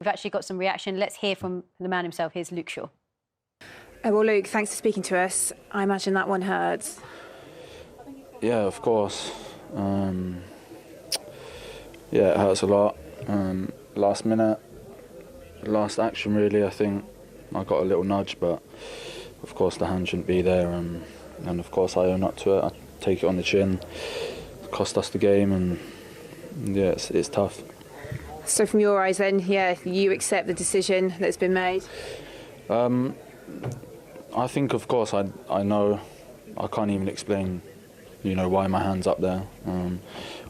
We've actually got some reaction. Let's hear from the man himself. Here's Luke Shaw. Well, Luke, thanks for speaking to us. I imagine that one hurts. Yeah, of course. Yeah, it hurts a lot. Last minute, last action really, I think I got a little nudge, but of course the hand shouldn't be there, and of course I own up to it. I take it on the chin. It cost us the game, and yeah, it's tough. So from your eyes then, yeah, you accept the decision that's been made? I think, of course, I know I can't even explain, why my hand's up there.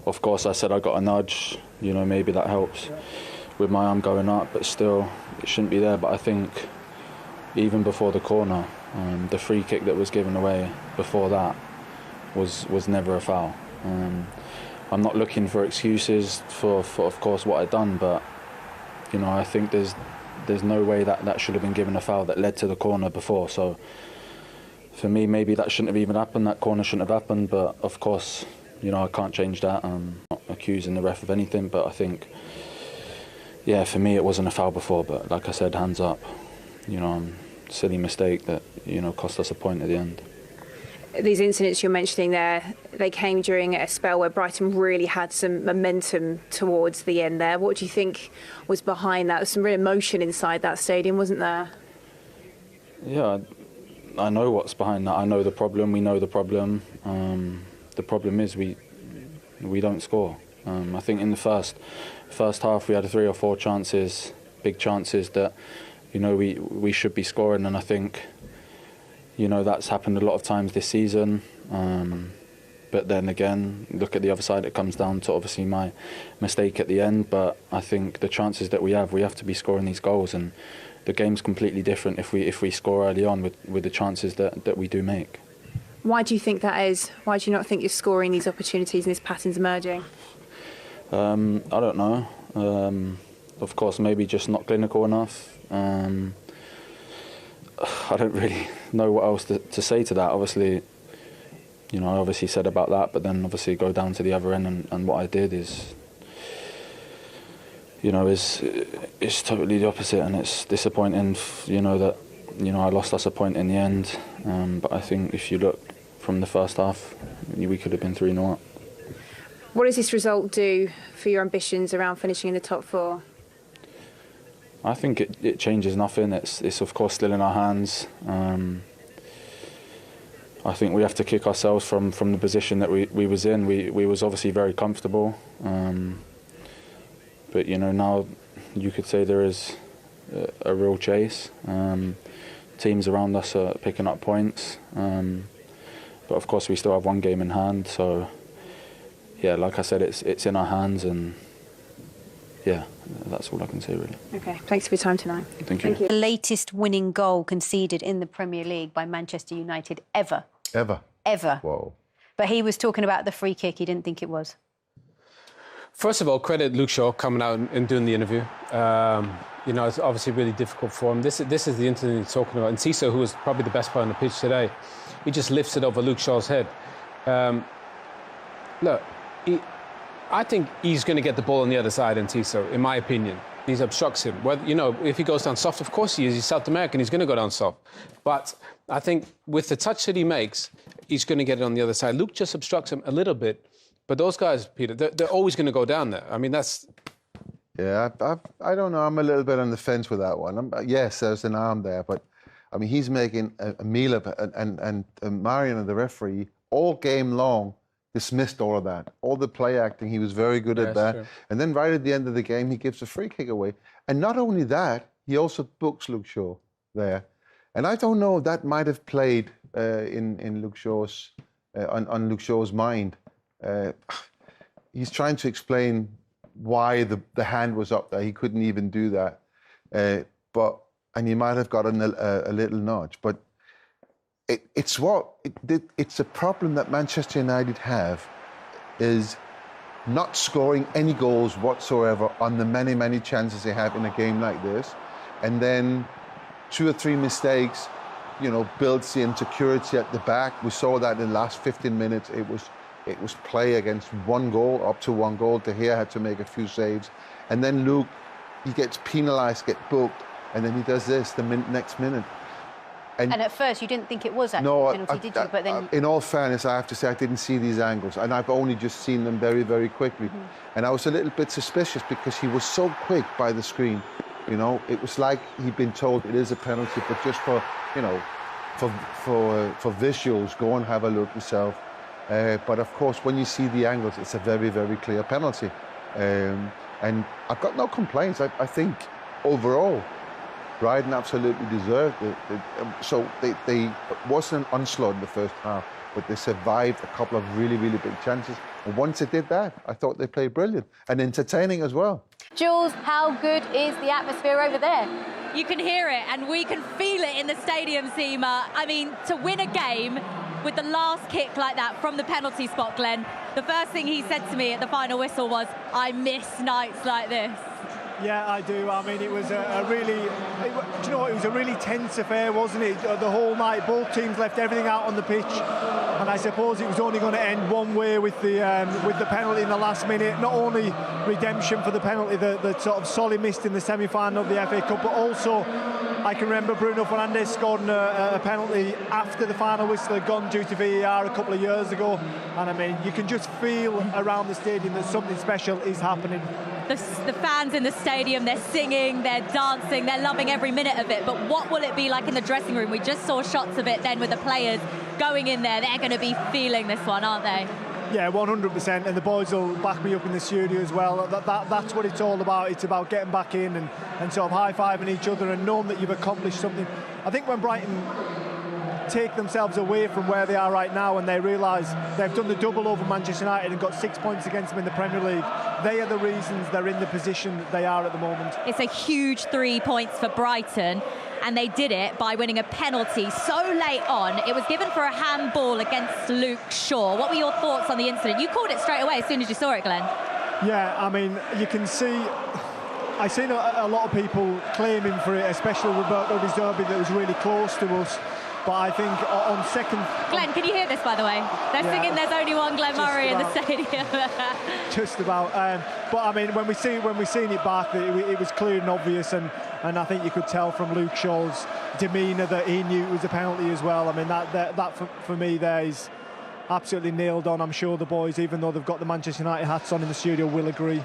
Of course, I said I got a nudge, maybe that helps with my arm going up, but still, it shouldn't be there. But I think even before the corner, the free kick that was given away before that was never a foul. I'm not looking for excuses for of course, what I'd done, but, I think there's no way that should have been given a foul that led to the corner before. So for me, maybe that shouldn't have even happened, that corner shouldn't have happened, but of course, I can't change that. I'm not accusing the ref of anything, but I think, yeah, for me it wasn't a foul before, but like I said, hands up. Silly mistake that, cost us a point at the end. These incidents you're mentioning there, they came during a spell where Brighton really had some momentum towards the end there. What do you think was behind that? There was some real emotion inside that stadium, wasn't there? Yeah, I know what's behind that. I know the problem. We know the problem. The problem is we don't score. I think in the first half we had 3 or 4 chances, big chances that we should be scoring, and I think that's happened a lot of times this season. But then again, look at the other side. It comes down to obviously my mistake at the end. But I think the chances that we have to be scoring these goals, and the game's completely different if we score early on with the chances that we do make. Why do you think that is? Why do you not think you're scoring these opportunities and this pattern's emerging? I don't know. Of course, maybe just not clinical enough. I don't really know what else to say to that. Obviously, I obviously said about that, but then obviously go down to the other end, and what I did is totally the opposite, and it's disappointing, that I lost us a point in the end. But I think if you look from the first half, we could have been 3-0 up. What does this result do for your ambitions around finishing in the top 4? I think it changes nothing. It's of course still in our hands. I think we have to kick ourselves from the position that we was in. We was obviously very comfortable, but now you could say there is a real chase. Teams around us are picking up points, but of course we still have one game in hand. So yeah, like I said, it's in our hands, and yeah, that's all I can say really. Okay, thanks for your time tonight. Thank you. The latest winning goal conceded in the Premier League by Manchester United ever. Ever. Whoa. But he was talking about the free kick. He didn't think it was. First of all, credit Luke Shaw coming out and doing the interview. It's obviously really difficult for him. This is the incident he's talking about. And Ciso, who was probably the best player on the pitch today, he just lifts it over Luke Shaw's head. Look, I think he's going to get the ball on the other side in Ciso, in my opinion. He obstructs him. Well, if he goes down soft, of course he is. He's South American. He's going to go down soft. But I think with the touch that he makes, he's going to get it on the other side. Luke just obstructs him a little bit. But those guys, Peter, they're always going to go down there. I mean, that's... Yeah, I don't know. I'm a little bit on the fence with that one. Yes, there's an arm there, but I mean, he's making a meal of it. And Marion and the referee, all game long, dismissed all of that. All the play acting, he was very good at that. True. And then right at the end of the game, he gives a free kick away. And not only that, he also books Luke Shaw there. And I don't know if that might have played in Luke Shaw's on Luke Shaw's mind. He's trying to explain why the hand was up there. He couldn't even do that. And he might have gotten a little nudge. But it's a problem that Manchester United have, is not scoring any goals whatsoever on the many, many chances they have in a game like this. And then 2 or 3 mistakes, builds the insecurity at the back. We saw that in the last 15 minutes. It was play against 1 goal, up to 1 goal. De Gea had to make a few saves. And then Luke he gets penalised, get booked, and then he does this the next minute. And at first, you didn't think it was actually a penalty, did you? But then, in all fairness, I have to say I didn't see these angles, and I've only just seen them very, very quickly. And I was a little bit suspicious because he was so quick by the screen. You know, it was like he'd been told it is a penalty, but just for, you know, for visuals, go and have a look yourself. But of course, when you see the angles, it's a very, very clear penalty. And I've got no complaints. I think overall, Brighton absolutely deserved it. So they wasn't an onslaught in the first half, but they survived a couple of really, really big chances. And once they did that, I thought they played brilliant and entertaining as well. Jules, how good is the atmosphere over there? You can hear it and we can feel it in the stadium, Seema. I mean, to win a game with the last kick like that from the penalty spot, Glenn, the first thing he said to me at the final whistle was, I miss nights like this. Yeah, I do. I mean, it was do you know what? It was a really tense affair, wasn't it? The whole night, both teams left everything out on the pitch, and I suppose it was only going to end one way with the penalty in the last minute. Not only redemption for the penalty that sort of Solly missed in the semi-final of the FA Cup, but also I can remember Bruno Fernandes scoring a penalty after the final whistle had gone due to VAR a couple of years ago, and I mean, you can just feel around the stadium that something special is happening. The fans in the stadium, they're singing, they're dancing, they're loving every minute of it. But what will it be like in the dressing room? We just saw shots of it then with the players going in there. They're going to be feeling this one, aren't they? Yeah, 100%. And the boys will back me up in the studio as well. That's what it's all about. It's about getting back in and sort of high-fiving each other and knowing that you've accomplished something. I think when Brighton take themselves away from where they are right now and they realise they've done the double over Manchester United and got 6 points against them in the Premier League, they are the reasons they're in the position that they are at the moment. It's a huge 3 points for Brighton, and they did it by winning a penalty so late on. It was given for a handball against Luke Shaw. What were your thoughts on the incident? You called it straight away as soon as you saw it, Glenn. Yeah, I mean, you can see... I've seen a lot of people claiming for it, especially Roberto Di Zerbi, that was really close to us. But I think on second... Glenn, can you hear this, by the way? They're singing There's Only One Glenn Murray in the stadium. Just about. But, I mean, when we seen it back, it was clear and obvious, and I think you could tell from Luke Shaw's demeanour that he knew it was a penalty as well. I mean, that for me there is absolutely nailed on. I'm sure the boys, even though they've got the Manchester United hats on in the studio, will agree.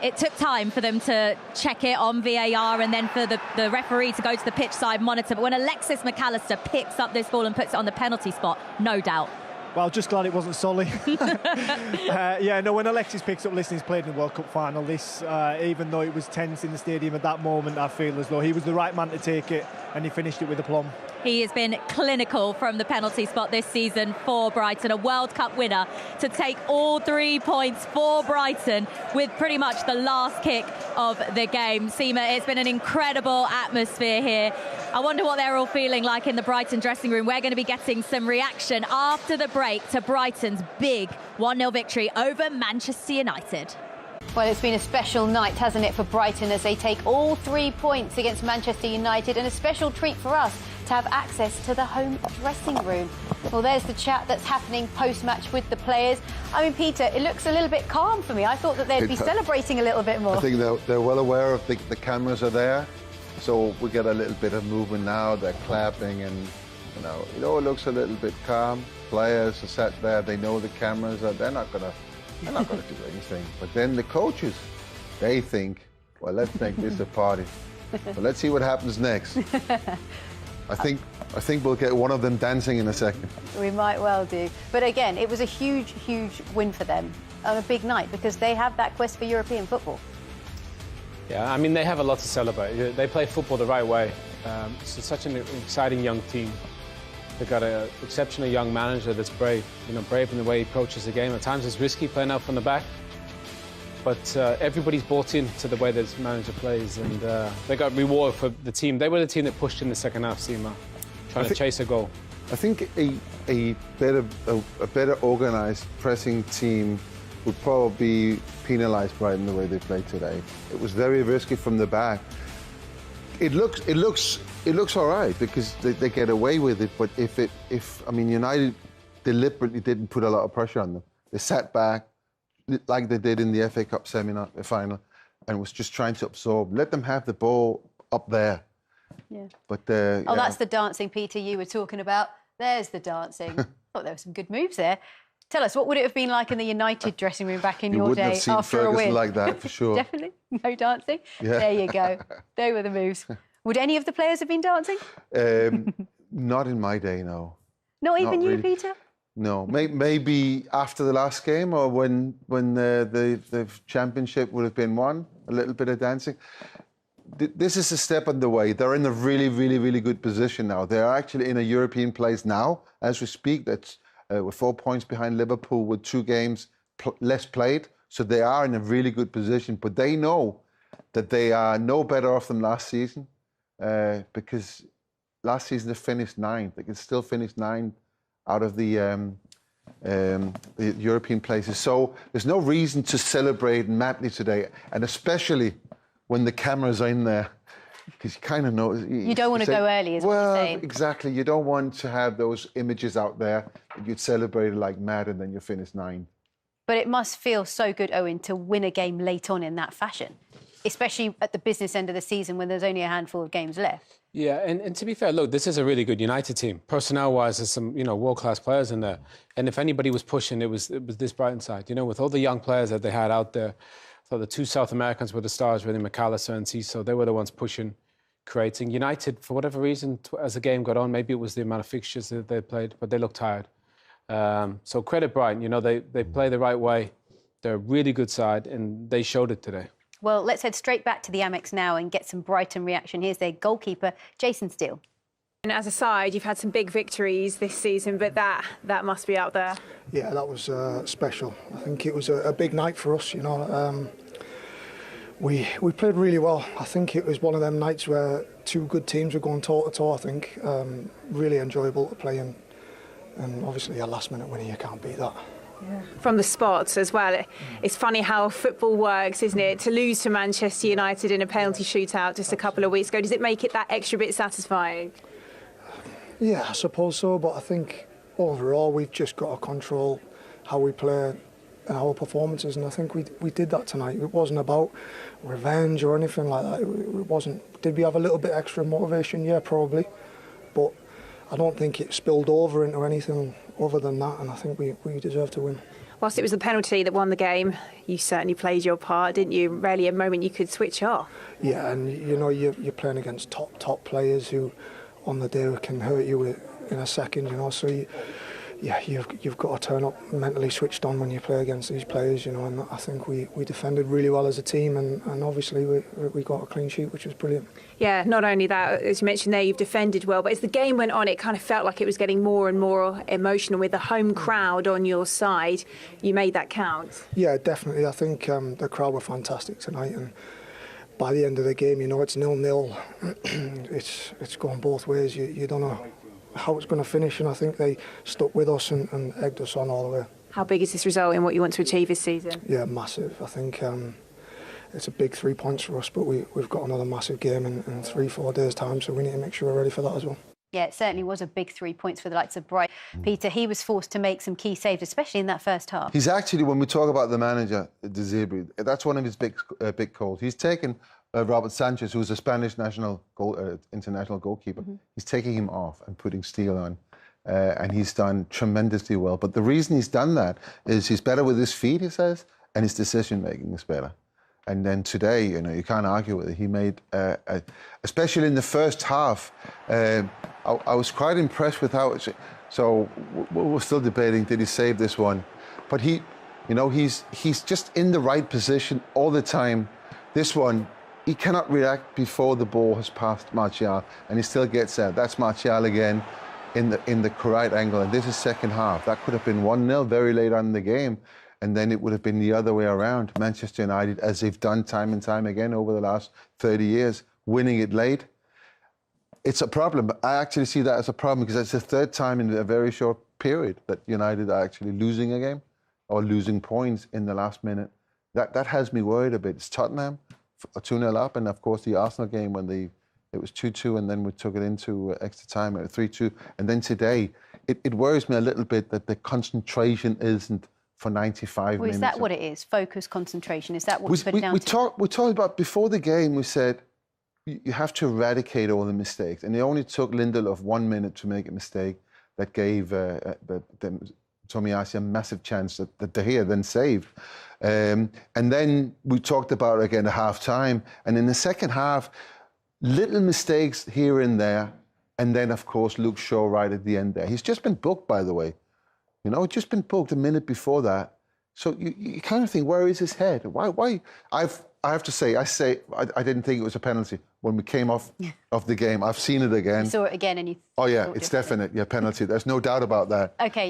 It took time for them to check it on VAR and then for the referee to go to the pitch side monitor. But when Alexis McAllister picks up this ball and puts it on the penalty spot, no doubt. Well, just glad it wasn't Solly. When Alexis picks up, listen, he's played in the World Cup final. This, even though it was tense in the stadium at that moment, I feel as though he was the right man to take it, and he finished it with aplomb. He has been clinical from the penalty spot this season for Brighton, a World Cup winner to take all 3 points for Brighton with pretty much the last kick of the game. Seema, it's been an incredible atmosphere here. I wonder what they're all feeling like in the Brighton dressing room. We're going to be getting some reaction after the break to Brighton's big 1-0 victory over Manchester United. Well, it's been a special night, hasn't it, for Brighton as they take all 3 points against Manchester United, and a special treat for us to have access to the home dressing room. Well, there's the chat that's happening post-match with the players. I mean, Peter, it looks a little bit calm for me. I thought that they'd be celebrating a little bit more. I think they're well aware of the cameras are there, so we get a little bit of movement now. They're clapping, and it looks a little bit calm. Players are sat there. They know the cameras are. They're not gonna do anything. But then the coaches, they think, well, let's make this a party. But let's see what happens next. I think we'll get one of them dancing in a second. We might well do. But again, it was a huge, huge win for them on a big night because they have that quest for European football. Yeah, I mean, they have a lot to celebrate. They play football the right way. It's such an exciting young team. They've got an exceptionally young manager that's brave. Brave in the way he approaches the game. At times it's risky playing out from the back. But everybody's bought into the way this manager plays, and they got reward for the team. They were the team that pushed in the second half, Seema, trying to chase a goal. I think a better organised pressing team would probably penalise Brighton the way they played today. It was very risky from the back. It looks all right because they get away with it. But if United deliberately didn't put a lot of pressure on them, they sat back like they did in the FA Cup final, and was just trying to absorb. Let them have the ball up there. Yeah. But oh, that's the dancing, Peter, you were talking about. There's the dancing. Oh, there were some good moves there. Tell us, what would it have been like in the United dressing room back in your day after after a win? like that, for sure. Definitely. No dancing? Yeah. There you go. They were the moves. Would any of the players have been dancing? Not in my day, no. Not even Not you, really. Peter? No, maybe after the last game or when the championship would have been won, a little bit of dancing. This is a step on the way. They're in a really, really, really good position now. They're actually in a European place now, as we speak. That's we're 4 points behind Liverpool with 2 games less played. So they are in a really good position. But they know that they are no better off than last season because last season they finished 9th. They can still finish 9th out of the European places. So there's no reason to celebrate madly today, and especially when the cameras are in there, because you kind of know... You don't want to go early, is what you're saying. Well, exactly. You don't want to have those images out there that you'd celebrate like mad and then you finish 9th. But it must feel so good, Owen, to win a game late on in that fashion, especially at the business end of the season when there's only a handful of games left. Yeah, and to be fair, look, this is a really good United team. Personnel-wise, there's some, world-class players in there. And if anybody was pushing, it was this Brighton side. With all the young players that they had out there, so the 2 South Americans were the stars, really, McAllister and Ciso. They were the ones pushing, creating. United, for whatever reason, as the game got on, maybe it was the amount of fixtures that they played, but they looked tired. So credit Brighton. They play the right way. They're a really good side, and they showed it today. Well, let's head straight back to the Amex now and get some Brighton reaction. Here's their goalkeeper, Jason Steele. And as a side, you've had some big victories this season, but that must be up there. Yeah, that was special. I think it was a big night for us, We played really well. I think it was one of them nights where 2 good teams were going toe-to-toe, I think. Really enjoyable to play in. And obviously a last-minute winner, you can't beat that. Yeah. From the spots as well. It's funny how football works, isn't it? To lose to Manchester United in a penalty shootout just a couple of weeks ago, does it make it that extra bit satisfying? Yeah, I suppose so, but I think overall we've just got to control how we play and our performances, and I think we did that tonight. It wasn't about revenge or anything like that. It wasn't. Did we have a little bit extra motivation? Yeah, probably, but I don't think it spilled over into anything other than that, and I think we deserve to win. Whilst it was the penalty that won the game, you certainly played your part, didn't you? Rarely a moment you could switch off. Yeah, and you're playing against top players who on the day can hurt you in a second, so you've got to turn up mentally switched on when you play against these players, and I think we defended really well as a team, and obviously we got a clean sheet, which was brilliant. Yeah, not only that, as you mentioned there, you've defended well, but as the game went on, it kind of felt like it was getting more and more emotional with the home crowd on your side. You made that count. Yeah, definitely. I think the crowd were fantastic tonight, and by the end of the game, it's 0-0. It's going both ways. You don't know how it's going to finish, and I think they stuck with us and egged us on all the way. How big is this result in what you want to achieve this season? Yeah, massive. I think it's a big 3 points for us, but we've got another massive game in 3-4 days' time, so we need to make sure we're ready for that as well. Yeah, it certainly was a big 3 points for the likes of Brighton. Peter, he was forced to make some key saves, especially in that first half. He's actually, when we talk about the manager, De Zerbi, that's one of his big calls. He's taken Robert Sanchez, who's a Spanish international goalkeeper. He's taking him off and putting Steele on. And he's done tremendously well. But the reason he's done that is he's better with his feet, he says, and his decision-making is better. And then today, you can't argue with it. He made, especially in the first half, I was quite impressed with how so we're still debating, did he save this one? But he's just in the right position all the time. This one, he cannot react before the ball has passed Martial, and he still gets out. That's Martial again in the correct angle, and this is second half. That could have been 1-0 very late on in the game, and then it would have been the other way around. Manchester United, as they've done time and time again over the last 30 years, winning it late. It's a problem. I actually see that as a problem because it's the third time in a very short period that United are actually losing a game or losing points in the last minute. That has me worried a bit. It's Tottenham, 2-0 up, and of course the Arsenal game when it was 2-2 and then we took it into extra time at 3-2. And then today, it worries me a little bit that the concentration isn't for 95 minutes. Is that what it is? Focus, concentration? Is that what it's put down to? We talked about, before the game, we said, you have to eradicate all the mistakes. And it only took Lindelof 1 minute to make a mistake that gave Tomiyasu a massive chance that De Gea then saved. And then we talked about it again at half-time. And in the second half, little mistakes here and there. And then, of course, Luke Shaw right at the end there. He's just been booked, by the way. You know, just been booked a minute before that. So you kind of think, where is his head? Why? I have to say, I didn't think it was a penalty when we came off the game. I've seen it again. You saw it again and you... Oh, yeah, it's definite. Yeah, penalty. There's no doubt about that. OK.